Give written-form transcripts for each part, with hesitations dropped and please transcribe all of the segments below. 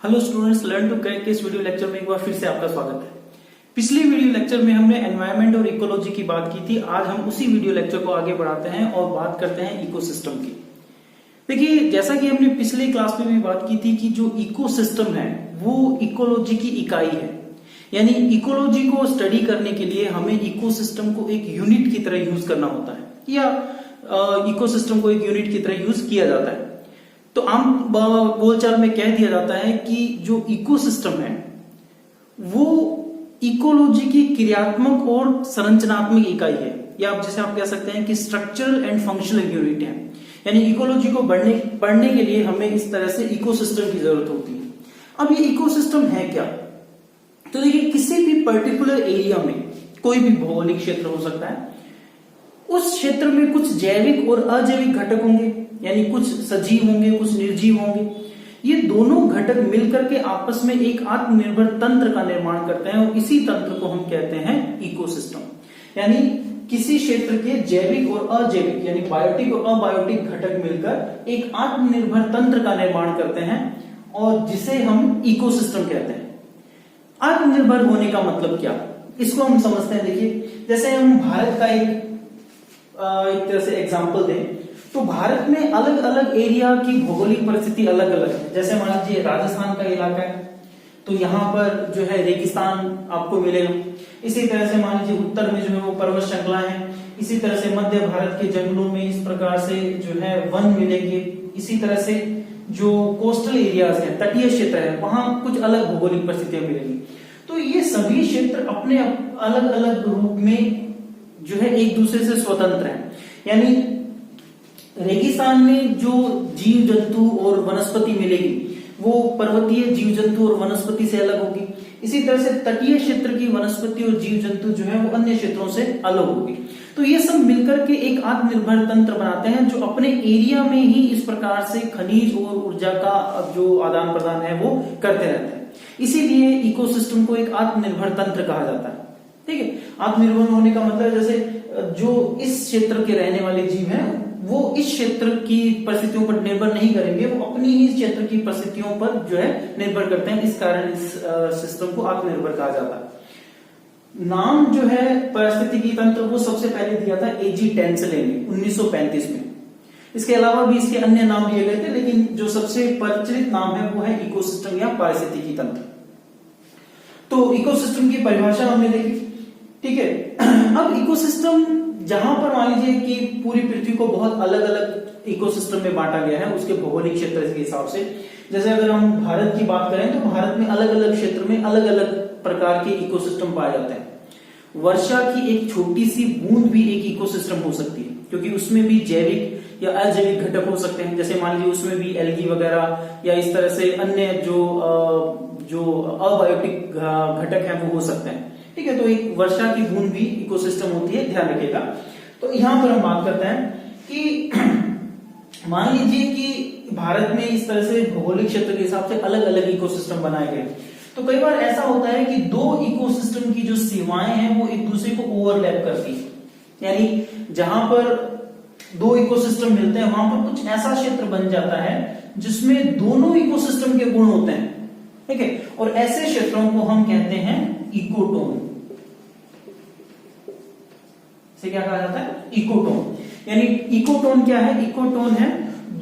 Hello students, learn to crack के इस video lecture में एक बार फिर से आपका स्वागत है। पिछले वीडियो लेक्चर में हमने एनवायरनमेंट और इकोलॉजी की बात की थी। आज हम उसी वीडियो लेक्चर को आगे बढ़ाते हैं और बात करते हैं इकोसिस्टम की। देखिए, जैसा कि हमने पिछले क्लास में भी बात की थी कि जो इकोसिस्टम है वो इकोलॉजी की इकाई है। यानी इकोलॉजी को स्टडी करने के लिए हमें इकोसिस्टम को एक यूनिट की तरह यूज करना होता है या इकोसिस्टम को एक यूनिट की तरह यूज किया जाता है। तो आम बोलचाल में कह दिया जाता है कि जो इकोसिस्टम है वो इकोलॉजी की क्रियात्मक और संरचनात्मक इकाई है, या जैसे आप कह सकते हैं कि स्ट्रक्चरल एंड फंक्शनल यूनिट है। यानी इकोलॉजी को पढ़ने के लिए हमें इस तरह से इकोसिस्टम की जरूरत होती है। अब ये इकोसिस्टम है क्या? तो देखिए, किसी भी पर्टिकुलर एरिया में कोई भी भौगोलिक क्षेत्र हो सकता है, उस क्षेत्र में कुछ जैविक और अजैविक घटक होंगे, यानी कुछ सजीव होंगे, कुछ निर्जीव होंगे। ये दोनों घटक मिलकर के आपस में एक आत्मनिर्भर तंत्र का निर्माण करते हैं और इसी तंत्र को हम कहते हैं इकोसिस्टम। यानी किसी क्षेत्र के जैविक और अजैविक यानी बायोटिक और अबायोटिक घटक मिलकर एक आत्मनिर्भर तंत्र का निर्माण करते हैं और जिसे हम इकोसिस्टम कहते हैं। आत्मनिर्भर होने का मतलब क्या, इसको हम समझते हैं। देखिए, जैसे हम भारत का एक तरह से एग्जाम्पल दें तो भारत में अलग अलग एरिया की भौगोलिक परिस्थिति अलग अलग है। जैसे मान लीजिए राजस्थान का इलाका है तो यहाँ पर जो है रेगिस्तान आपको मिलेगा। इसी तरह से मान लीजिए उत्तर में जो है वो पर्वत श्रृंखला है। इसी तरह से मध्य भारत के जंगलों में इस प्रकार से जो है वन मिलेंगे। इसी तरह से जो कोस्टल एरियाज है, तटीय क्षेत्र है, वहां कुछ अलग भौगोलिक परिस्थितियां मिलेंगी। तो ये सभी क्षेत्र अपने अलग अलग रूप में जो है एक दूसरे से स्वतंत्र है। यानी रेगिस्तान में जो जीव जंतु और वनस्पति मिलेगी वो पर्वतीय जीव जंतु और वनस्पति से अलग होगी। इसी तरह से तटीय क्षेत्र की वनस्पति और जीव जंतु जो है वो अन्य क्षेत्रों से अलग होगी। तो ये सब मिलकर के एक आत्मनिर्भर तंत्र बनाते हैं जो अपने एरिया में ही इस प्रकार से खनिज और ऊर्जा का जो आदान प्रदान है वो करते रहते हैं। इसीलिए इकोसिस्टम को एक आत्मनिर्भर तंत्र कहा जाता है। ठीक है, आत्मनिर्भर होने का मतलब जैसे जो इस क्षेत्र के रहने वाले जीव हैं वो इस क्षेत्र की परिस्थितियों पर निर्भर नहीं करेंगे, वो अपनी ही क्षेत्र की परिस्थितियों पर जो है निर्भर करते हैं। इस कारण इस सिस्टम को आत्मनिर्भर कहा जाता है। नाम जो है पारिस्थितिकी तंत्र वो सबसे पहले दिया था एजी टेंसले ने 1935 में। इसके अलावा भी इसके अन्य नाम दिए गए थे, लेकिन जो सबसे प्रचलित नाम है वो है इकोसिस्टम या पारिस्थितिकी तंत्र। तो इकोसिस्टम की परिभाषा हमने देखी। ठीक है, अब इकोसिस्टम जहां पर मान लीजिए कि पूरी पृथ्वी को बहुत अलग अलग इकोसिस्टम में बांटा गया है उसके भौगोलिक क्षेत्र के हिसाब से। जैसे अगर हम भारत की बात करें तो भारत में अलग अलग क्षेत्र में अलग अलग प्रकार के इकोसिस्टम पाए जाते हैं। वर्षा की एक छोटी सी बूंद भी एक इकोसिस्टम हो सकती है, क्योंकि उसमें भी जैविक या अजैविक घटक हो सकते हैं। जैसे मान लीजिए उसमें भी एल्गी वगैरह या इस तरह से अन्य जो अबायोटिक घटक है वो हो सकते हैं। ठीक है, तो एक वर्षा की बूंद भी इकोसिस्टम होती है, ध्यान रखिएगा। तो यहां पर हम बात करते हैं कि मान लीजिए कि भारत में इस तरह से भौगोलिक क्षेत्र के हिसाब से अलग अलग इकोसिस्टम बनाए गए। तो कई बार ऐसा होता है कि दो इकोसिस्टम की जो सीमाएं हैं वो एक दूसरे को ओवरलैप करती है। यानी जहां पर दो इकोसिस्टम मिलते हैं वहां पर कुछ ऐसा क्षेत्र बन जाता है जिसमें दोनों इकोसिस्टम के गुण होते हैं। ठीक है, और ऐसे क्षेत्रों को हम कहते हैं इकोटोन। से क्या कहा जाता है? इकोटोन। यानी इकोटोन क्या है? इकोटोन है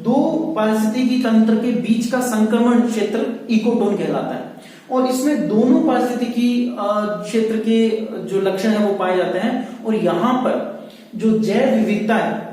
दो पारिस्थितिकी तंत्र के बीच का संक्रमण क्षेत्र इकोटोन कहलाता है। और इसमें दोनों पारिस्थितिकी क्षेत्र के जो लक्षण है वो पाए जाते हैं और यहां पर जो जैव विविधता है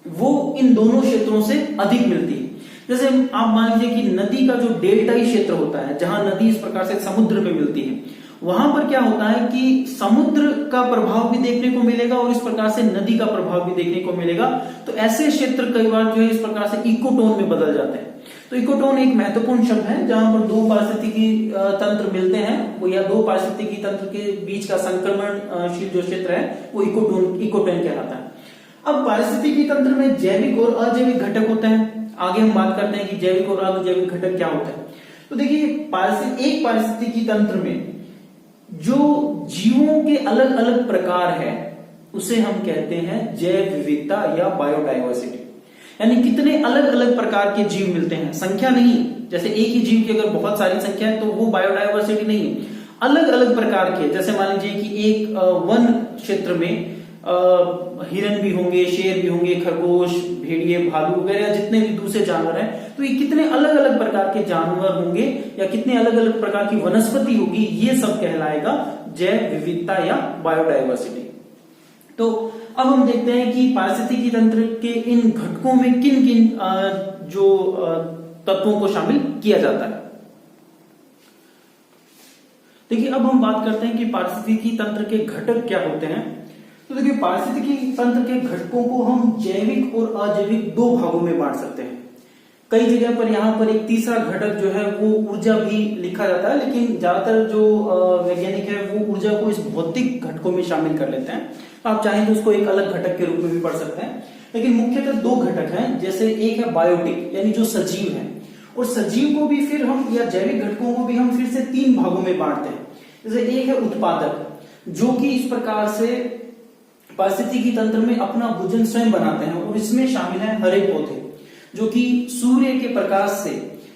वो इन दोनों क्षेत्रों से अधिक मिलती है। जैसे आप मान लीजिए कि नदी का जो डेल्टाई क्षेत्र होता है, जहां नदी इस प्रकार से समुद्र में मिलती है, वहां पर क्या होता है कि समुद्र का प्रभाव भी देखने को मिलेगा और इस प्रकार से नदी का प्रभाव भी देखने को मिलेगा। तो ऐसे क्षेत्र कई बार जो है इस प्रकार से इकोटोन में बदल जाते हैं। तो इकोटोन एक महत्वपूर्ण शब्द है जहां पर दो पारिस्थितिकी तंत्र मिलते हैं वो या दो पारिस्थितिकी तंत्र के बीच का संक्रमणशील जो क्षेत्र है वो इकोटोन कहलाता है। अब पारिस्थितिकी तंत्र में जैविक और अजैविक घटक होते हैं। आगे हम बात करते हैं कि जैविक और अजैविक घटक क्या होता है। तो देखिए, एक पारिस्थितिकी तंत्र में जो जीवों के अलग अलग प्रकार है उसे हम कहते हैं जैव विविधता या बायोडाइवर्सिटी। यानी कितने अलग अलग प्रकार के जीव मिलते हैं, संख्या नहीं। जैसे एक ही जीव की अगर बहुत सारी संख्या है तो वो बायोडायवर्सिटी नहीं है, अलग अलग प्रकार के। जैसे मान लीजिए कि एक वन क्षेत्र में हिरन भी होंगे, शेर भी होंगे, खरगोश, भेड़िए, भालू वगैरह जितने भी दूसरे जानवर हैं, तो ये कितने अलग अलग प्रकार के जानवर होंगे या कितने अलग अलग प्रकार की वनस्पति होगी, ये सब कहलाएगा जैव विविधता या बायोडायवर्सिटी। तो अब हम देखते हैं कि पारिस्थितिकी तंत्र के इन घटकों में किन किन जो तत्वों को शामिल किया जाता है। देखिए अब हम बात करते हैं कि पारिस्थितिकी तंत्र के घटक क्या होते हैं। तो देखिए पारिस्थितिकी तंत्र के घटकों को हम जैविक और अजैविक दो भागों में बांट सकते हैं। कई जगह पर यहाँ पर एक तीसरा घटक जो है वो ऊर्जा भी लिखा जाता है, लेकिन ज्यादातर जो वैज्ञानिक है वो ऊर्जा को इस भौतिक घटकों में शामिल कर लेते हैं। आप चाहें तो उसको एक अलग घटक के रूप में भी पढ़ सकते हैं, लेकिन मुख्यतः दो घटक हैं। जैसे एक है बायोटिक यानी जो सजीव है, और सजीव को भी फिर हम या जैविक घटकों को भी हम फिर से तीन भागों में बांटते हैं। जैसे एक है उत्पादक, जो कि इस प्रकार से पारिस्थितिकी तंत्र में अपना भोजन स्वयं बनाते हैं, और इसमें शामिल है हरे पौधे जो कि सूर्य के प्रकाश से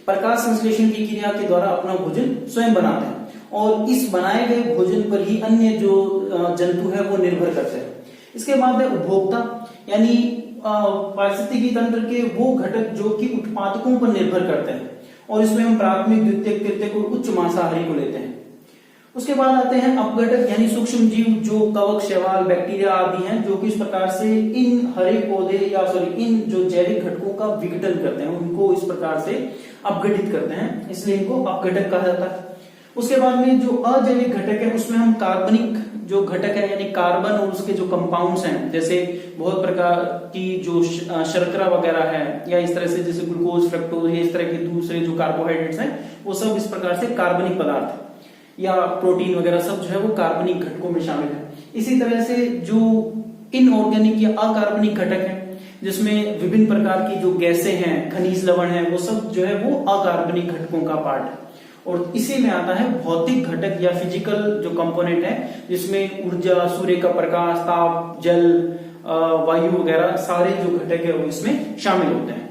प्रकाश संश्लेषण की क्रिया के द्वारा अपना भोजन स्वयं बनाते हैं, और इस बनाए गए भोजन पर ही अन्य जो जंतु है वो निर्भर करते हैं। इसके बाद है उपभोक्ता, यानी पारिस्थितिकी तंत्र के वो घटक जो कि उत्पादकों पर निर्भर करते हैं, और इसमें हम प्राथमिक, द्वितीयक, तृतीयक और उच्च मांसाहारी को लेते हैं। उसके बाद आते हैं अपघटक यानी सूक्ष्म जीव जो कवक, शैवाल, बैक्टीरिया आदि हैं, जो कि इस प्रकार से इन हरे पौधे या इन जो जैविक घटकों का विघटन करते हैं, उनको इस प्रकार से अपघटित करते हैं, इसलिए इनको अपघटक कहा जाता है। उसके बाद में जो अजैविक घटक है उसमें हम कार्बनिक जो घटक है यानी कार्बन और उसके जो कंपाउंड्स हैं, जैसे बहुत प्रकार की जो शर्करा वगैरह है, या इस तरह से जैसे ग्लूकोज, फ्रक्टोज, इस तरह के दूसरे जो कार्बोहाइड्रेट्स हैं, वो सब इस प्रकार से कार्बनिक पदार्थ या प्रोटीन वगैरह सब जो है वो कार्बनिक घटकों में शामिल है। इसी तरह से जो इनऑर्गेनिक या अकार्बनिक घटक है, जिसमें विभिन्न प्रकार की जो गैसें हैं, खनिज लवण है, वो सब जो है वो अकार्बनिक घटकों का पार्ट है। और इसी में आता है भौतिक घटक या फिजिकल जो कंपोनेंट है, जिसमें ऊर्जा, सूर्य का प्रकाश, ताप, जल, वायु वगैरह सारे जो घटक है वो इसमें शामिल होते हैं।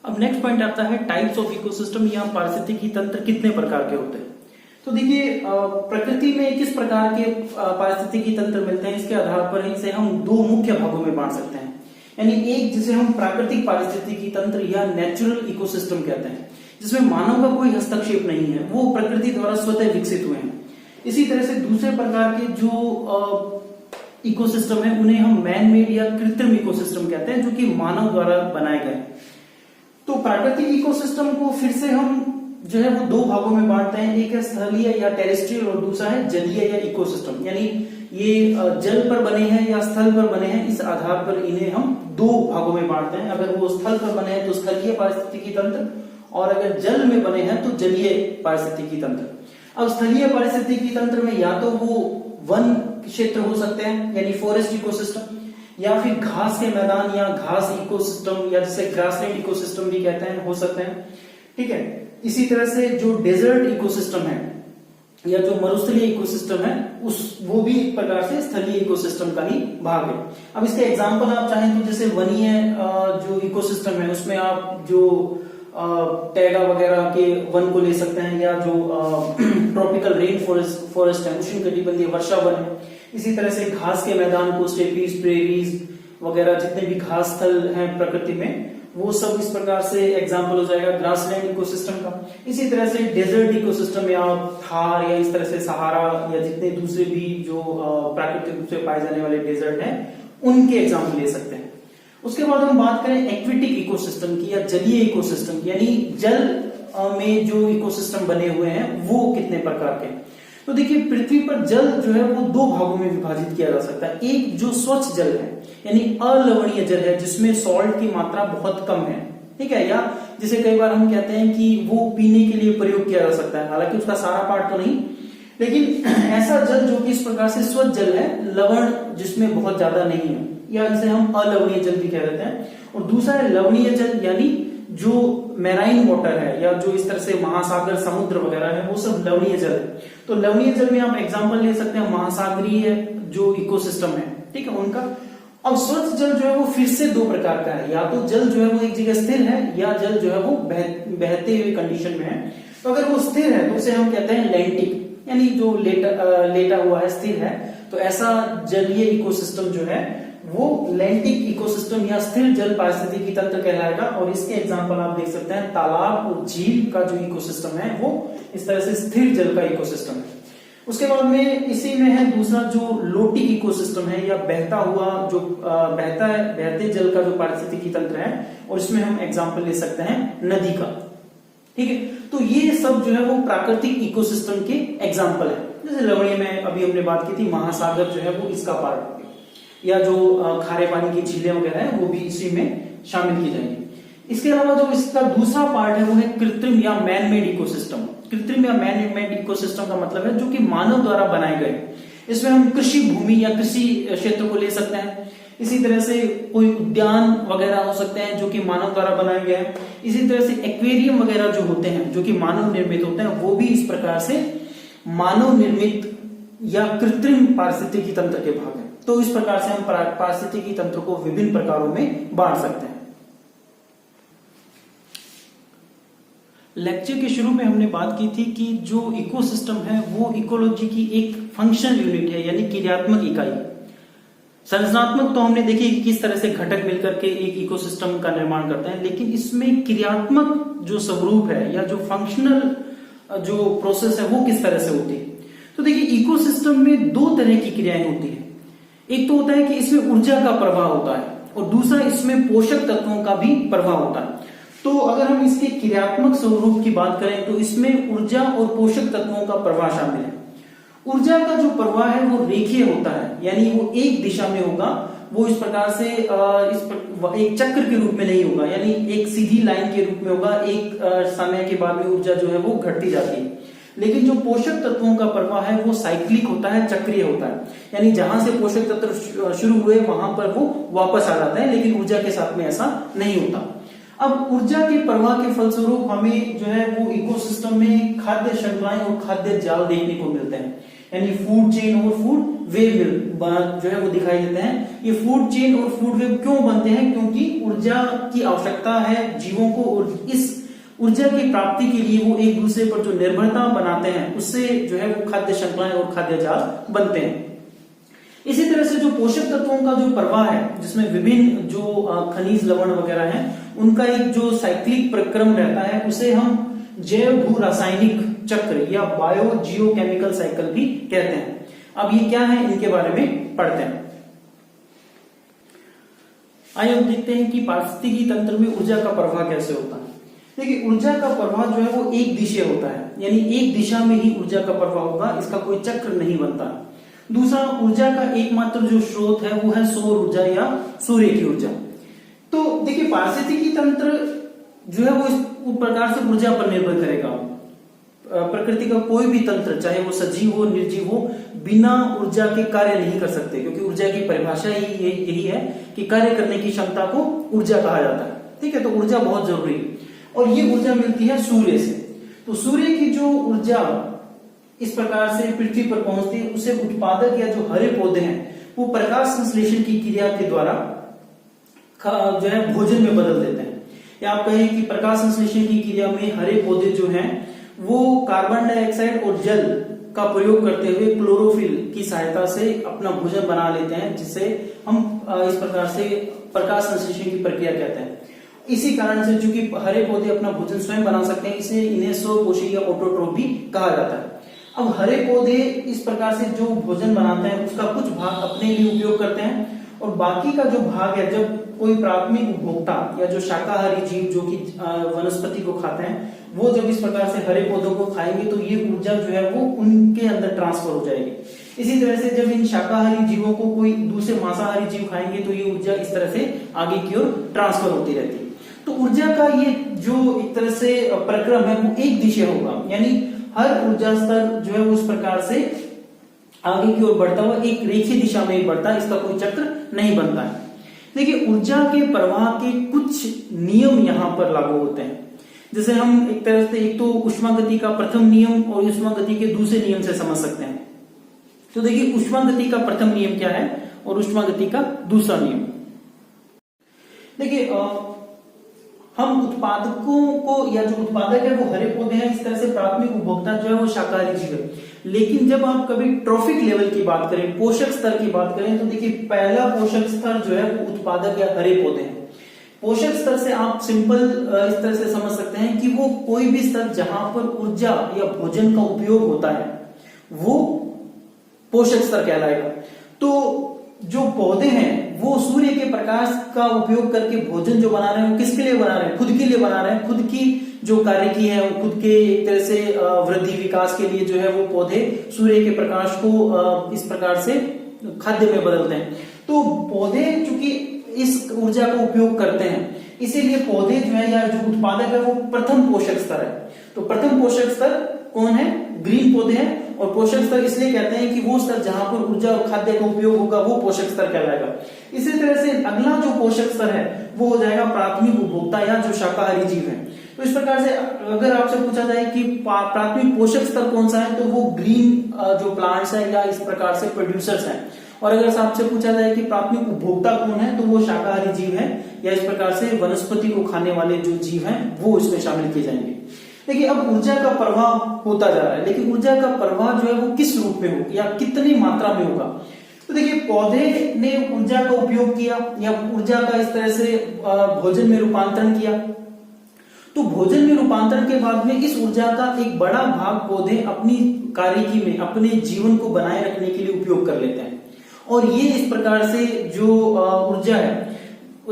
अब नेक्स्ट पॉइंट आता है टाइप्स ऑफ इकोसिस्टम या पारिस्थितिकी तंत्र कितने प्रकार के होते हैं। तो देखिए प्रकृति में किस प्रकार के पारिस्थितिकी तंत्र मिलते हैं, इसके आधार पर इसे हम दो मुख्य भागों में बांट सकते हैं। यानी एक जिसे हम प्राकृतिक पारिस्थितिकी तंत्र या नेचुरल इकोसिस्टम कहते हैं, जिसमें मानव का कोई हस्तक्षेप नहीं है, वो प्रकृति द्वारा स्वतः विकसित हुए हैं। इसी तरह से दूसरे प्रकार के जो इकोसिस्टम है उन्हें हम मैन मेड या कृत्रिम इकोसिस्टम कहते हैं, जो कि मानव द्वारा बनाए गए। तो प्राकृतिक इकोसिस्टम को फिर से हम जो है वो दो भागों में बांटते हैं, एक है स्थलीय या टेरेस्ट्रियल और दूसरा है जलीय या इकोसिस्टम। यानी ये जल पर बने हैं या स्थल पर बने हैं, इस आधार पर इन्हें हम दो भागों में बांटते हैं। अगर वो स्थल पर बने हैं तो स्थलीय पारिस्थितिकी तंत्र, और अगर जल में बने हैं तो जलीय पारिस्थितिकी तंत्र। अब स्थलीय पारिस्थितिकी तंत्र में या तो वो वन क्षेत्र हो सकते हैं यानी फॉरेस्ट इकोसिस्टम, या फिर घास के मैदान या घास इकोसिस्टम, या जिसे ग्रासलैंड इकोसिस्टम भी कहते हैं, हो सकते हैं। ठीक है, इसी तरह से जो डेजर्ट इकोसिस्टम है या जो मरुस्थलीय इकोसिस्टम है वो भी एक प्रकार से स्थलीय इकोसिस्टम का ही भाग है। अब इसके एग्जांपल आप चाहें तो जैसे वनीय जो इकोसिस्टम है उसमें आप जो टैगा वगैरह के वन को ले सकते हैं, या जो ट्रॉपिकल रेन फॉरेस्ट है, उष्णकटिबंधीय वर्षा वन है। इसी तरह से घास के मैदान को स्टेपीज, प्रेरीज वगैरह जितने भी घास स्थल हैं प्रकृति में, वो सब इस प्रकार से एग्जाम्पल हो जाएगा ग्रासलैंड इकोसिस्टम का। इसी तरह से डेजर्ट इकोसिस्टम या थार या इस तरह से सहारा या जितने दूसरे भी जो प्राकृतिक रूप से पाए जाने वाले डेजर्ट हैं उनके एग्जाम्पल ले सकते हैं। उसके बाद हम बात करें एक्विटिक इकोसिस्टम की या जलीय इकोसिस्टम की, यानी जल में जो इकोसिस्टम बने हुए हैं वो कितने प्रकार के। तो देखिए पृथ्वी पर जल जो है वो दो भागों में विभाजित किया जा सकता है। एक जो स्वच्छ जल है यानी अलवणीय जल है, जिसमें सॉल्ट की मात्रा बहुत कम है, ठीक है, या जिसे कई बार हम कहते हैं कि वो पीने के लिए प्रयोग किया जा सकता है, हालांकि उसका सारा पार्ट तो नहीं, लेकिन ऐसा जल जो कि इस प्रकार से स्वच्छ जल है, लवण जिसमें बहुत ज्यादा नहीं है, या इसे हम अलवणीय जल भी कह देते हैं। और दूसरा है लवणीय जल, यानी जो मैराइन वाटर है या जो इस तरह से महासागर, समुद्र वगैरह है, वो सब लवणीय जल है। तो लवणीय जल में आप एग्जांपल ले सकते हैं महासागरीय जो इकोसिस्टम है, ठीक है, उनका। अब स्वच्छ जल जो है वो फिर से दो प्रकार का है, या तो जल जो है वो एक जगह स्थिर है, या जल जो है वो बहते हुए कंडीशन में है। तो अगर वो स्थिर है तो उसे हम कहते हैं लैंटिक, यानी जो लेटा हुआ है, स्थिर है। तो ऐसा जलीय इकोसिस्टम जो है वो लैंटिक इकोसिस्टम या स्थिर जल पारिस्थितिकी तंत्र कहलाएगा। और इसके एग्जांपल आप देख सकते हैं, तालाब और झील का जो इकोसिस्टम है वो इस तरह से स्थिर जल का इकोसिस्टम है। उसके बाद में इसी में है दूसरा जो लोटिक इकोसिस्टम है, या बहता हुआ जो बहते जल का जो पारिस्थितिकी तंत्र है, और इसमें हम एग्जांपल ले सकते हैं नदी का। ठीक है, तो ये सब जो है वो प्राकृतिक इकोसिस्टम के एग्जांपल है। जैसे लवणीय में अभी हमने बात की थी, महासागर जो है वो इसका पार्ट हो गया, या जो खारे पानी की झीलें वगैरह है वो भी इसी में शामिल की जाएंगी। इसके अलावा जो इसका दूसरा पार्ट है वो है कृत्रिम या मैन मेड इकोसिस्टम। कृत्रिम या मैन मेड इकोसिस्टम का मतलब है जो कि मानव द्वारा बनाए गए। इसमें हम कृषि भूमि या कृषि क्षेत्र को ले सकते हैं। इसी तरह से कोई उद्यान वगैरह हो सकते हैं जो कि मानव द्वारा बनाए गए हैं। इसी तरह से एक्वेरियम वगैरह जो होते हैं जो कि मानव निर्मित होते हैं, वो भी इस प्रकार से मानव निर्मित या कृत्रिम पारिस्थितिकी तंत्र के भाग हैं। तो इस प्रकार से हम पारिस्थितिकी तंत्र को विभिन्न प्रकारों में बांट सकते हैं। लेक्चर के शुरू में हमने बात की थी कि जो इकोसिस्टम है वो इकोलॉजी की एक फंक्शनल यूनिट है, यानी क्रियात्मक इकाई। संरचनात्मक तो हमने देखी कि किस तरह से घटक मिलकर के एक इकोसिस्टम का निर्माण करते हैं, लेकिन इसमें क्रियात्मक जो स्वरूप है या जो फंक्शनल जो प्रोसेस है वो किस तरह से होती है। तो देखिए, इकोसिस्टम में दो तरह की क्रियाएं होती है। एक तो होता है कि इसमें ऊर्जा का प्रवाह होता है, और दूसरा इसमें पोषक तत्वों का भी प्रवाह होता है। तो अगर हम इसके क्रियात्मक स्वरूप की बात करें तो इसमें ऊर्जा और पोषक तत्वों का प्रवाह शामिल है। ऊर्जा का जो प्रवाह है वो रेखीय होता है, यानी वो एक दिशा में होगा। वो इस प्रकार से एक चक्र के रूप में नहीं होगा, यानी एक सीधी लाइन के रूप में होगा। एक समय के बाद में ऊर्जा जो है वो घटती जाती है। लेकिन जो पोषक तत्वों का प्रवाह है वो साइक्लिक होता है, चक्रीय होता है, यानी जहां से पोषक तत्व शुरू हुए वहां पर वो वापस आ जाता है। लेकिन ऊर्जा के साथ में ऐसा नहीं होता। अब ऊर्जा के प्रवाह के फलस्वरूप हमें जो है वो इकोसिस्टम में खाद्य श्रृंखलाएं और खाद्य जाल देखने को मिलते हैं, यानी फूड चेन और फूड वेब जो है वो दिखाई देते हैं। ये फूड चेन और फूड वेब क्यों बनते हैं? क्योंकि ऊर्जा की आवश्यकता है जीवों को, और इस ऊर्जा की प्राप्ति के लिए वो एक दूसरे पर जो निर्भरता बनाते हैं उससे जो है वो खाद्य श्रृंखलाएं और खाद्य जाल बनते हैं। इसी तरह से जो पोषक तत्वों का जो प्रवाह है, जिसमें विभिन्न जो खनिज लवण वगैरह हैं, उनका एक जो साइक्लिक प्रक्रम रहता है, उसे हम जैव भू रासायनिक चक्र या बायो जियोकेमिकल साइकिल भी कहते हैं। अब ये क्या है, इनके बारे में पढ़ते हैं। आइए हम देखते हैं कि पारिस्थितिकी तंत्र में ऊर्जा का प्रवाह कैसे होता है। देखिए, ऊर्जा का प्रवाह जो है वो एक दिशा होता है, यानी एक दिशा में ही ऊर्जा का प्रवाह होगा, इसका कोई चक्र नहीं बनता। दूसरा, ऊर्जा का एकमात्र जो स्रोत है वो है सौर ऊर्जा या सूर्य की ऊर्जा। तो देखिए, पारिस्थितिकी तंत्र जो है वो इस प्रकार से ऊर्जा पर निर्भर करेगा। प्रकृति का कोई भी तंत्र, चाहे वो सजीव हो निर्जीव हो, बिना ऊर्जा के कार्य नहीं कर सकते, क्योंकि ऊर्जा की परिभाषा ही यही है कि कार्य करने की क्षमता को ऊर्जा कहा जाता है। ठीक है, तो ऊर्जा बहुत जरूरी है, और ये ऊर्जा मिलती है सूर्य से। तो सूर्य की जो ऊर्जा इस प्रकार से पृथ्वी पर पहुंचती है, उसे उत्पादक या जो हरे पौधे हैं वो प्रकाश संश्लेषण की क्रिया के द्वारा जो है भोजन में बदल देते हैं। या आप कहें कि प्रकाश संश्लेषण की क्रिया में हरे पौधे जो हैं वो कार्बन डाइऑक्साइड और जल का प्रयोग करते हुए क्लोरोफिल की सहायता से अपना भोजन बना लेते हैं, जिसे हम इस प्रकार से प्रकाश संश्लेषण की प्रक्रिया कहते हैं। इसी कारण से चूंकि हरे पौधे अपना भोजन स्वयं बना सकते हैं, इसे इन्हें स्वपोषी या ऑटोट्रोफ भी कहा जाता है। अब हरे पौधे इस प्रकार से जो भोजन बनाते हैं उसका कुछ भाग अपने लिए उपयोग करते हैं, और बाकी का जो भाग है, जब कोई प्राथमिक उपभोक्ता या जो शाकाहारी जीव जो कि वनस्पति को खाते हैं, वो जब इस प्रकार से हरे पौधों को खाएंगे तो ये ऊर्जा जो है वो उनके अंदर ट्रांसफर हो जाएगी। इसी तरह से जब इन शाकाहारी जीवों को कोई दूसरे मांसाहारी जीव खाएंगे तो ये ऊर्जा इस तरह से आगे की ओर ट्रांसफर होती रहती है। तो ऊर्जा का ये जो एक तरह से प्रक्रम है वो एक दिशा होगा, यानी हर ऊर्जा स्तर जो है वो इस प्रकार से आगे की ओर बढ़ता हुआ एक रेखीय दिशा में ही बढ़ता है, इसका कोई चक्र नहीं बनता है। देखिए, ऊर्जा के प्रवाह के कुछ नियम यहाँ पर लागू होते हैं। जैसे हम एक तरह से एक तो ऊष्मागति का प्रथम नियम और ऊष्मागति के दूसरे नियम से समझ सकते हैं। तो देखिए, ऊष्मागति का प्रथम नियम क्या है? और ऊष्मागति का दूसरा नियम। देखिए हम उत्पादकों को या जो उत्पादक है वो हरे पौधे हैं, इस तरह से प्राथमिक उपभोक्ता जो है वो शाकाहारी जीव है। लेकिन जब आप कभी ट्रॉफिक लेवल की बात करें, पोषक स्तर की बात करें, तो देखिए पहला पोषक स्तर जो है वो उत्पादक या हरे पौधे हैं। पोषक स्तर से आप सिंपल इस तरह से समझ सकते हैं कि वो कोई भी स्तर जहां पर ऊर्जा या भोजन का उपयोग होता है वो पोषक स्तर कहलाएगा। तो जो पौधे हैं वो सूर्य के प्रकाश का उपयोग करके भोजन जो बना रहे हैं वो किसके लिए बना रहे हैं? खुद के लिए बना रहे हैं। खुद की जो कार्य की है वो खुद के एक तरह से वृद्धि विकास के लिए जो है वो पौधे सूर्य के प्रकाश को इस प्रकार से खाद्य में बदलते हैं। तो पौधे चूंकि इस ऊर्जा का उपयोग करते हैं, इसीलिए पौधे जो है या जो उत्पादक है वो प्रथम पोषक स्तर है। तो प्रथम पोषक स्तर कौन है? ग्रीन पौधे हैं। और पोषक स्तर इसलिए कहते हैं कि वो स्तर जहां पर ऊर्जा और खाद्य का उपयोग होगा वो पोषक स्तर कहलाएगा। इसी तरह से अगला जो पोषक स्तर है वो हो जाएगा प्राथमिक उपभोक्ता या जो शाकाहारी जीव है। तो इस प्रकार से अगर आपसे पूछा जाए कि प्राथमिक पोषक स्तर कौन सा है, तो वो ग्रीन जो प्लांट्स है या इस प्रकार से प्रोड्यूसर्स हैं। और अगर आपसे पूछा जाए कि प्राथमिक उपभोक्ता कौन है, तो वो शाकाहारी जीव है या इस प्रकार से वनस्पति को खाने वाले जो जीव हैं वो इसमें शामिल किए जाएंगे। देखिए अब ऊर्जा का प्रवाह होता जा रहा है, लेकिन ऊर्जा का प्रवाह जो है वो किस रूप में हो या कितनी मात्रा में होगा? तो देखिए पौधे ने ऊर्जा का उपयोग किया या ऊर्जा का इस तरह से भोजन में रूपांतरण किया। तो भोजन में रूपांतरण के बाद में इस ऊर्जा का एक बड़ा भाग पौधे अपनी कार्यकी में अपने जीवन को बनाए रखने के लिए उपयोग कर लेते हैं। और ये इस प्रकार से जो ऊर्जा है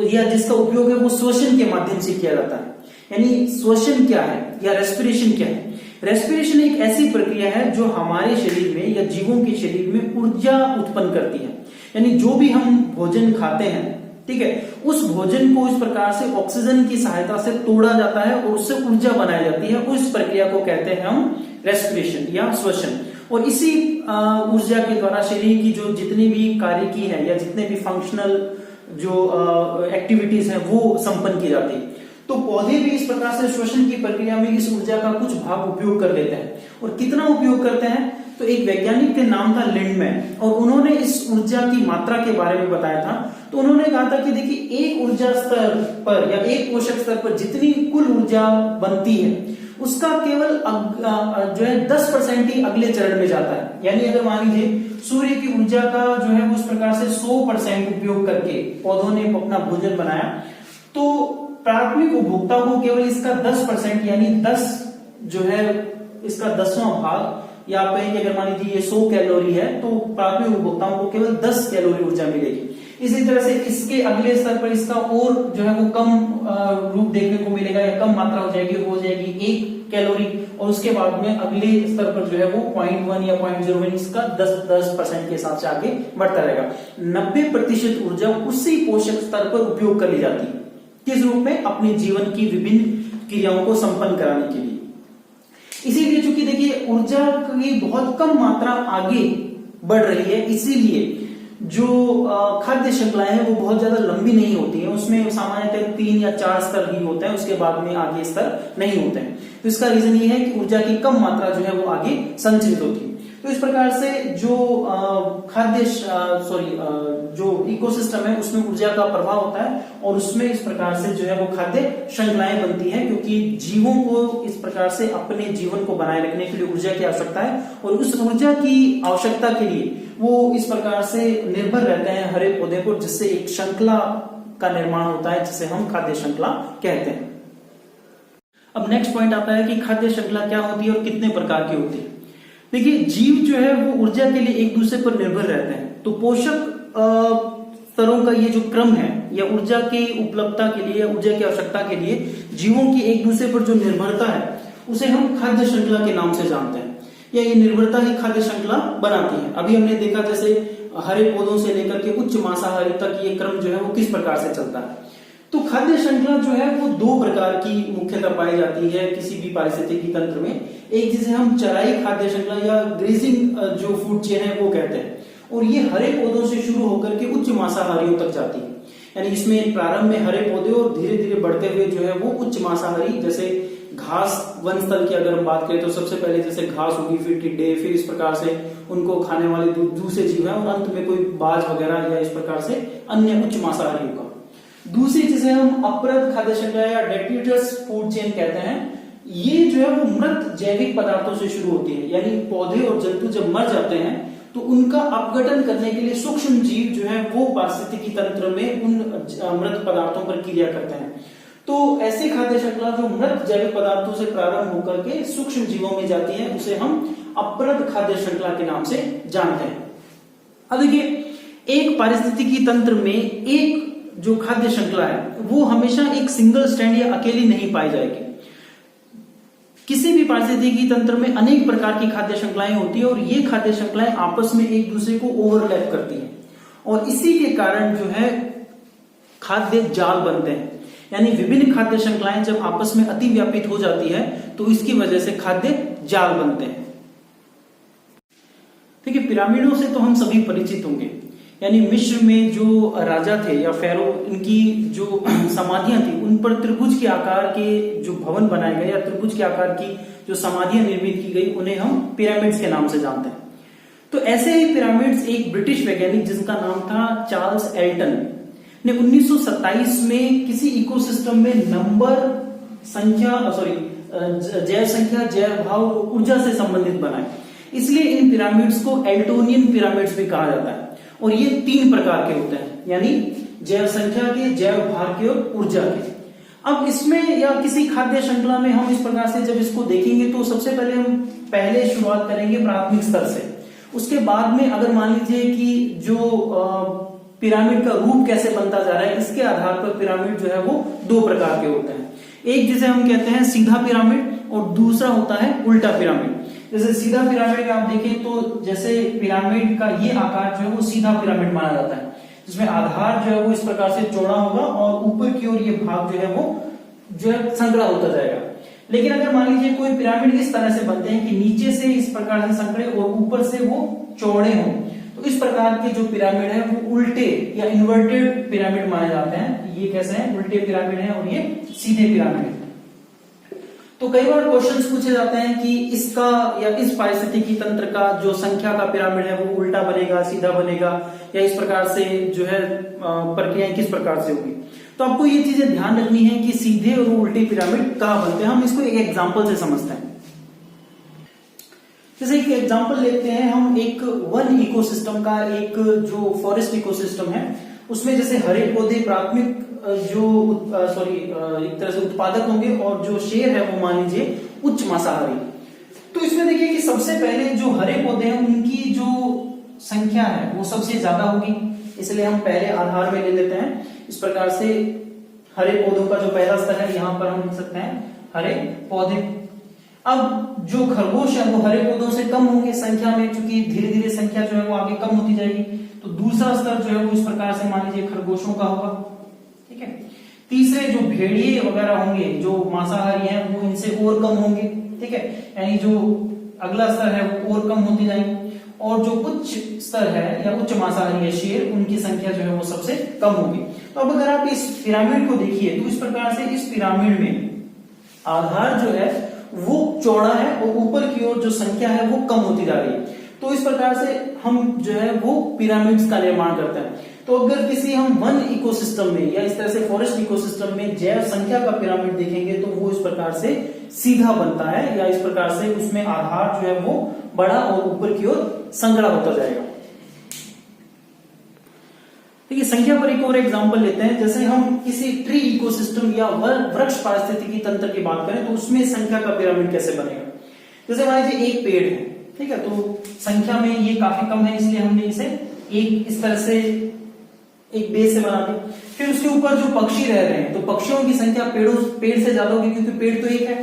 या जिसका उपयोग है वो श्वसन के माध्यम से किया जाता है। यानी श्वसन क्या है या रेस्पिरेशन क्या है? रेस्पिरेशन एक ऐसी प्रक्रिया है जो हमारे शरीर में या जीवों के शरीर में ऊर्जा उत्पन्न करती है। यानी जो भी हम भोजन खाते हैं, ठीक है, उस भोजन को इस प्रकार से ऑक्सीजन की सहायता से तोड़ा जाता है और उससे ऊर्जा बनाई जाती है। उस प्रक्रिया को कहते हैं हम रेस्पिरेशन या श्वसन। और इसी ऊर्जा के द्वारा शरीर की जो जितनी भी कार्य की है या जितने भी फंक्शनल जो एक्टिविटीज हैं वो संपन्न की जाती है। तो पौधे भी इस प्रकार से श्वसन की प्रक्रिया में इस ऊर्जा का कुछ भाग उपयोग कर लेते हैं। और कितना उपयोग करते हैं? तो एक वैज्ञानिक के नाम था लिंडमैन, और उन्होंने इस ऊर्जा की मात्रा के बारे में बताया था। तो उन्होंने कहा था कि देखिए एक ऊर्जा स्तर पर या एक पोषक स्तर पर जितनी कुल ऊर्जा बनती है उसका केवल जो है 10% ही अगले चरण में जाता है। यानी अगर मान लीजिए सूर्य की ऊर्जा का जो है उस प्रकार से 100% उपयोग करके पौधों ने अपना भोजन बनाया, तो प्राथमिक उपभोक्ता को केवल इसका 10% यानी 10 जो है इसका 10वां भाग, या आप कहेंगे अगर मान लीजिए ये 100 कैलोरी है तो प्राथमिक उपभोक्ताओं को केवल 10 कैलोरी ऊर्जा मिलेगी। इसी तरह से इसके अगले स्तर पर इसका और जो है वो कम रूप देखने को मिलेगा या कम मात्रा हो जाएगी, वो हो जाएगी 1 कैलोरी। और उसके बाद में अगले स्तर पर जो है वो 0.1 या 0.01 इसका 10% के हिसाब से आगे बढ़ता रहेगा। 90% ऊर्जा उसी पोषक स्तर पर उपयोग कर ली जाती है। किस रूप में? अपने जीवन की विभिन्न क्रियाओं को संपन्न कराने के लिए। इसीलिए चूंकि देखिए ऊर्जा की बहुत कम मात्रा आगे बढ़ रही है, इसीलिए जो खाद्य श्रृंखलाएं हैं वो बहुत ज्यादा लंबी नहीं होती हैं। उसमें सामान्यतः 3 या 4 स्तर ही होते हैं, उसके बाद में आगे स्तर नहीं होते हैं। तो इसका रीजन ये है कि ऊर्जा की कम मात्रा जो है वो आगे संचित होती है। तो इस प्रकार से जो जो इकोसिस्टम है उसमें ऊर्जा का प्रभाव होता है और उसमें इस प्रकार से जो है वो खाद्य श्रृंखलाएं बनती हैं, क्योंकि जीवों को इस प्रकार से अपने जीवन को बनाए रखने के लिए ऊर्जा की आवश्यकता है। और उस ऊर्जा की आवश्यकता के लिए वो इस प्रकार से निर्भर रहते हैं हरे पौधे पर, जिससे एक श्रृंखला का निर्माण होता है जिसे हम खाद्य श्रृंखला कहते हैं। अब नेक्स्ट पॉइंट आता है कि खाद्य श्रृंखला क्या होती है और कितने प्रकार की होती है। देखिए जीव जो है वो ऊर्जा के लिए एक दूसरे पर निर्भर रहते हैं। तो पोषक स्तरों का ये जो क्रम है या ऊर्जा की उपलब्धता के लिए या ऊर्जा की आवश्यकता के लिए जीवों की एक दूसरे पर जो निर्भरता है उसे हम खाद्य श्रृंखला के नाम से जानते हैं, या ये निर्भरता ही खाद्य श्रृंखला बनाती है। अभी हमने देखा जैसे हरे पौधों से लेकर के उच्च मांसाहारी तक ये क्रम जो है वो किस प्रकार से चलता है। तो खाद्य श्रृंखला जो है वो 2 प्रकार की मुख्यतः पाई जाती है किसी भी पारिस्थितिकी तंत्र में। एक जिसे हम चराई खाद्य श्रृंखला या ग्रेजिंग जो फूड चेन है वो कहते हैं, और ये हरे पौधों से शुरू होकर के उच्च मांसाहारियों तक जाती है। यानी इसमें प्रारंभ में हरे पौधे और धीरे धीरे बढ़ते हुए जो है वो उच्च मांसाहारी, जैसे घास वन स्थल की अगर हम बात करें तो सबसे पहले जैसे घास होगी, फिर टिड्डे, फिर इस प्रकार से उनको खाने वाले दूसरे जीव है, और अंत में कोई बाज वगैरह या इस प्रकार से अन्य उच्च मांसाहारी होगा। दूसरी जिसे हम अपरद खाद्य श्रृंखला या डेट्रिटस फूड चेन कहते हैं, ये जो है वो मृत जैविक पदार्थों से शुरू होती है। यानी पौधे और जंतु जब मर जाते हैं तो उनका अपघटन करने के लिए सूक्ष्म जीव जो है वो पारिस्थितिकी तंत्र में उन मृत पदार्थों पर क्रिया करते हैं। तो ऐसी खाद्य श्रृंखला जो मृत जैविक पदार्थों से प्रारंभ होकर के सूक्ष्म जीवों में जाती है उसे हम अपरद खाद्य श्रृंखला के नाम से जानते हैं। अब देखिए, एक पारिस्थितिकी तंत्र में एक जो खाद्य श्रृंखला है वो हमेशा एक सिंगल स्टैंड या अकेली नहीं पाई जाएगी। किसी भी पारिस्थितिकी तंत्र में अनेक प्रकार की खाद्य श्रृंखलाएं होती है और ये खाद्य श्रृंखलाएं आपस में एक दूसरे को ओवरलैप करती हैं, और इसी के कारण जो है खाद्य जाल बनते हैं। यानी विभिन्न खाद्य श्रृंखलाएं जब आपस में अतिव्यापित हो जाती है तो इसकी वजह से खाद्य जाल बनते हैं। देखिए, पिरामिडों से तो हम सभी परिचित होंगे। यानी मिस्र में जो राजा थे या फेरो, इनकी जो समाधियां थी उन पर त्रिभुज के आकार के जो भवन बनाए गए या त्रिभुज के आकार की जो समाधियां निर्मित की गई उन्हें हम पिरामिड्स के नाम से जानते हैं। तो ऐसे ही पिरामिड्स एक ब्रिटिश वैज्ञानिक जिसका नाम था चार्ल्स एल्टन ने 1927 में किसी इकोसिस्टम में जैव संख्या, जैव भाव, ऊर्जा से संबंधित बनाए। इसलिए इन पिरामिड्स को एल्टोनियन पिरामिड्स भी कहा जाता है, और ये 3 प्रकार के होते हैं, यानी जैव संख्या के, जैव भार के और ऊर्जा के। अब इसमें या किसी खाद्य श्रृंखला में हम इस प्रकार से जब इसको देखेंगे तो सबसे पहले शुरुआत करेंगे प्राथमिक स्तर से। उसके बाद में अगर मान लीजिए कि जो पिरामिड का रूप कैसे बनता जा रहा है, इसके आधार पर पिरामिड जो है वो 2 प्रकार के होते हैं। एक जिसे हम कहते हैं सीधा पिरामिड और दूसरा होता है उल्टा पिरामिड। जैसे सीधा पिरामिड में आप देखें तो जैसे पिरामिड का ये आकार जो है वो सीधा पिरामिड माना जाता है, जिसमें आधार जो है वो इस प्रकार से चौड़ा होगा और ऊपर की ओर ये भाग जो है वो जो है संकड़ा होता जाएगा। लेकिन अगर मान लीजिए कोई पिरामिड इस तरह से बनते हैं कि नीचे से इस प्रकार से संकड़े और ऊपर से वो चौड़े हों, तो इस प्रकार के जो पिरामिड है वो उल्टे या इन्वर्टेड पिरामिड माने जाते हैं। ये कैसे हैं? उल्टे पिरामिड है और ये सीधे पिरामिड है। तो कई बार क्वेश्चंस पूछे जाते हैं कि इसका या इस पारिस्थितिकी तंत्र का जो संख्या का पिरामिड है वो उल्टा बनेगा, सीधा बनेगा, या इस प्रकार से जो है प्रक्रियाएं किस प्रकार से होगी। तो आपको ये चीजें ध्यान रखनी है कि सीधे और उल्टे पिरामिड कहां बनते हैं। हम इसको एक एग्जांपल से समझते हैं। जैसे एक एग्जांपल लेते हैं हम एक वन इकोसिस्टम का, एक जो फॉरेस्ट इकोसिस्टम है उसमें जैसे हरे पौधे प्राथमिक एक तरह से उत्पादक होंगे और जो शेर है वो मान लीजिए उच्च मांसाहारी। तो इसमें देखिए कि सबसे पहले जो हरे पौधे हैं उनकी जो संख्या है वो सबसे ज्यादा होगी, इसलिए हम पहले आधार में ले लेते हैं। इस प्रकार से हरे पौधों का जो पहला स्तर है यहां पर हम लिख सकते हैं हरे पौधे। अब जो खरगोश है वो हरे पौधों से कम होंगे संख्या में, क्योंकि धीरे धीरे संख्या जो है वो आगे कम होती जाएगी। तो दूसरा स्तर जो है वो इस प्रकार से मान लीजिए खरगोशों का होगा, ठीक है। तीसरे जो भेड़िए वगैरह होंगे जो मांसाहारी हैं वो इनसे और कम होंगे, ठीक है। यानी जो अगला स्तर है वो और कम होती जाएगी, और जो उच्च स्तर है या उच्च मांसाहारी है शेर, उनकी संख्या जो है वो सबसे कम होगी। तो अब अगर आप इस पिरामिड को देखिए तो इस प्रकार से इस पिरामिड में आधार जो है वो चौड़ा है और ऊपर की ओर जो संख्या है वो कम होती जा रही है। तो इस प्रकार से हम जो है वो पिरामिड्स का निर्माण करते हैं। तो अगर किसी हम वन इकोसिस्टम में या इस तरह से फॉरेस्ट इकोसिस्टम में जैव संख्या का पिरामिड देखेंगे तो वो इस प्रकार से सीधा बनता है, या इस प्रकार से उसमें आधार जो है वो बड़ा और ऊपर की ओर संकड़ा होता जाएगा। देखिए संख्या पर एक और एग्जांपल लेते हैं। जैसे हम किसी ट्री इकोसिस्टम या वृक्ष पारिस्थितिकी तंत्र की बात करें तो उसमें संख्या का पिरामिड कैसे बनेगा। जैसे मान लीजिए एक पेड़ है, ठीक है, तो संख्या में ये काफी कम है, इसलिए हमने इसे एक इस तरह से एक बेस से बना दिया। फिर उसके ऊपर जो पक्षी रह रहे हैं तो पक्षियों की संख्या पेड़ से ज्यादा होगी, क्योंकि पेड़ तो एक है।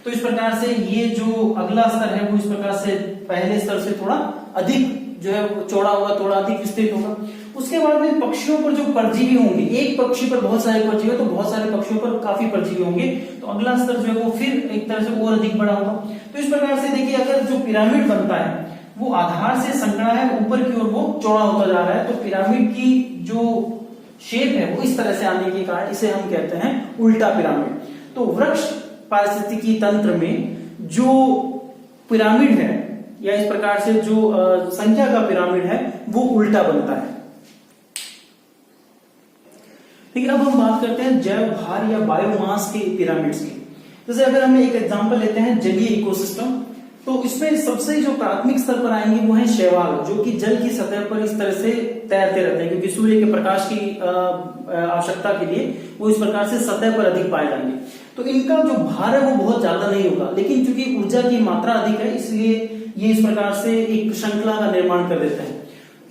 तो इस प्रकार से ये जो अगला स्तर है वो इस प्रकार से पहले स्तर से थोड़ा अधिक जो है चौड़ा होगा, थोड़ा अधिक विस्तृत होगा। उसके बाद में पक्षियों पर जो परजीवी होंगे, एक पक्षी पर बहुत सारे परजीवी, तो बहुत सारे पक्षियों पर काफी परजीवी होंगे, तो अगला स्तर जो है वो फिर एक तरह से और अधिक बड़ा होगा। तो इस प्रकार से देखिए अगर जो पिरामिड बनता है वो आधार से संकड़ा है, ऊपर की ओर वो चौड़ा होता जा रहा है, तो पिरामिड की जो शेप है वो इस तरह से आने के कारण इसे हम कहते हैं उल्टा पिरामिड। तो वृक्ष पारिस्थितिकी तंत्र में जो पिरामिड है या इस प्रकार से जो संख्या का पिरामिड है वो उल्टा बनता है। ठीक है, अब हम बात करते हैं जैव भार या बायोमास के पिरामिड्स की। जैसे अगर हम एक एग्जांपल लेते हैं जलीय इकोसिस्टम, तो इसमें सबसे जो प्राथमिक स्तर पर आएंगे वो है शैवाल, जो कि जल की सतह पर इस तरह से तैरते रहते हैं, क्योंकि सूर्य के प्रकाश की आवश्यकता के लिए वो इस प्रकार से सतह पर अधिक पाए जाएंगे। तो इनका जो भार है वो बहुत ज्यादा नहीं होगा, लेकिन चूंकि ऊर्जा की मात्रा अधिक है इसलिए ये इस प्रकार से एक श्रृंखला का निर्माण कर देते हैं।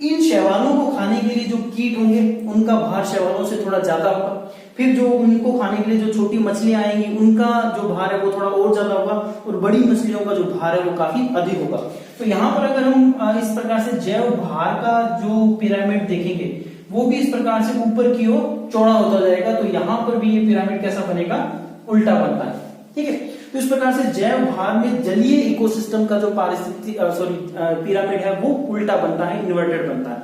इन शैवालों को खाने के लिए जो कीट होंगे उनका भार शैवालों से थोड़ा ज्यादा होगा। फिर जो उनको खाने के लिए जो छोटी मछलियां आएंगी उनका जो भार है वो थोड़ा और ज्यादा होगा, और बड़ी मछलियों का जो भार है वो काफी अधिक होगा। तो यहाँ पर अगर हम इस प्रकार से जैव भार का जो पिरामिड देखेंगे वो भी इस प्रकार से ऊपर की ओर चौड़ा होता जाएगा। तो यहाँ पर भी ये पिरामिड कैसा बनेगा, उल्टा बनता है। ठीक है, तो इस प्रकार से जैव भार में जलीय इकोसिस्टम का जो पिरामिड है वो उल्टा बनता है, इन्वर्टेड बनता है।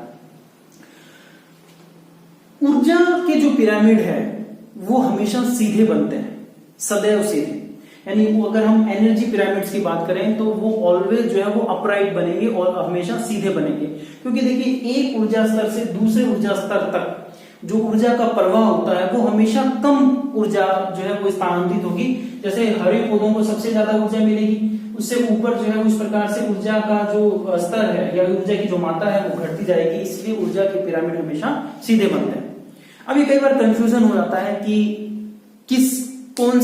ऊर्जा के जो पिरामिड है वो हमेशा सीधे बनते हैं, सदैव सीधे। यानी वो अगर हम एनर्जी पिरामिड्स की बात करें तो वो ऑलवेज जो है वो अपराइट बनेंगे और हमेशा सीधे बनेंगे, क्योंकि देखिए एक ऊर्जा स्तर से दूसरे ऊर्जा स्तर तक जो ऊर्जा का प्रवाह होता है वो हमेशा कम ऊर्जा जो है वो स्थानांतरित होगी। जैसे हरे पौधों को सबसे ज्यादा ऊर्जा मिलेगी, उससे ऊपर जो है उस प्रकार से ऊर्जा का जो स्तर है या ऊर्जा की जो मात्रा है वो घटती जाएगी, इसलिए ऊर्जा के पिरामिड हमेशा सीधे बनते हैं। अभी कई बार कंफ्यूजन हो जाता है कि कौन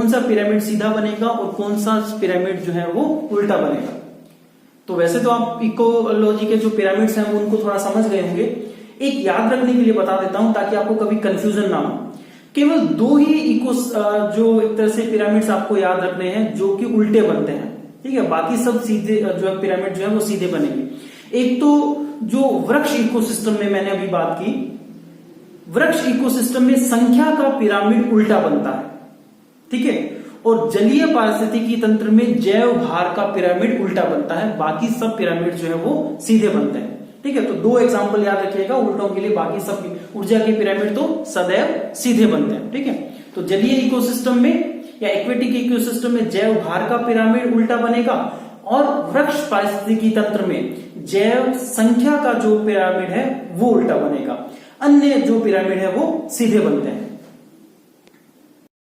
सा पिरामिड सीधा बनेगा और कौन सा पिरामिड जो है वो उल्टा बनेगा। तो वैसे तो आप इकोलॉजी के जो पिरामिड्स हैं उनको थोड़ा समझ गए होंगे। एक याद रखने के लिए बता देता हूं ताकि आपको कभी कंफ्यूजन ना हो। केवल दो ही जो एक तरह से पिरामिड्स आपको याद रखने हैं जो कि उल्टे बनते हैं। ठीक है, बाकी सब सीधे जो है पिरामिड जो है वो सीधे बनेंगे। एक तो जो वृक्ष इकोसिस्टम में मैंने अभी बात की, वृक्ष इकोसिस्टम में संख्या का पिरामिड उल्टा बनता है। ठीक है, और जलीय पारिस्थितिकी तंत्र में जैव भार का पिरामिड उल्टा बनता है, बाकी सब पिरामिड जो है वो सीधे बनते हैं। ठीक है, तो दो एग्जांपल याद रखिएगा उल्टों के लिए, बाकी सब ऊर्जा के पिरामिड तो सदैव सीधे बनते हैं। ठीक है, तो जलीय इकोसिस्टम में या एक्वेटिक इकोसिस्टम में जैव भार का पिरामिड उल्टा बनेगा, और वृक्ष पारिस्थितिकी तंत्र में जैव संख्या का जो पिरामिड है वो उल्टा बनेगा। अन्य जो पिरामिड है वो सीधे बनते हैं।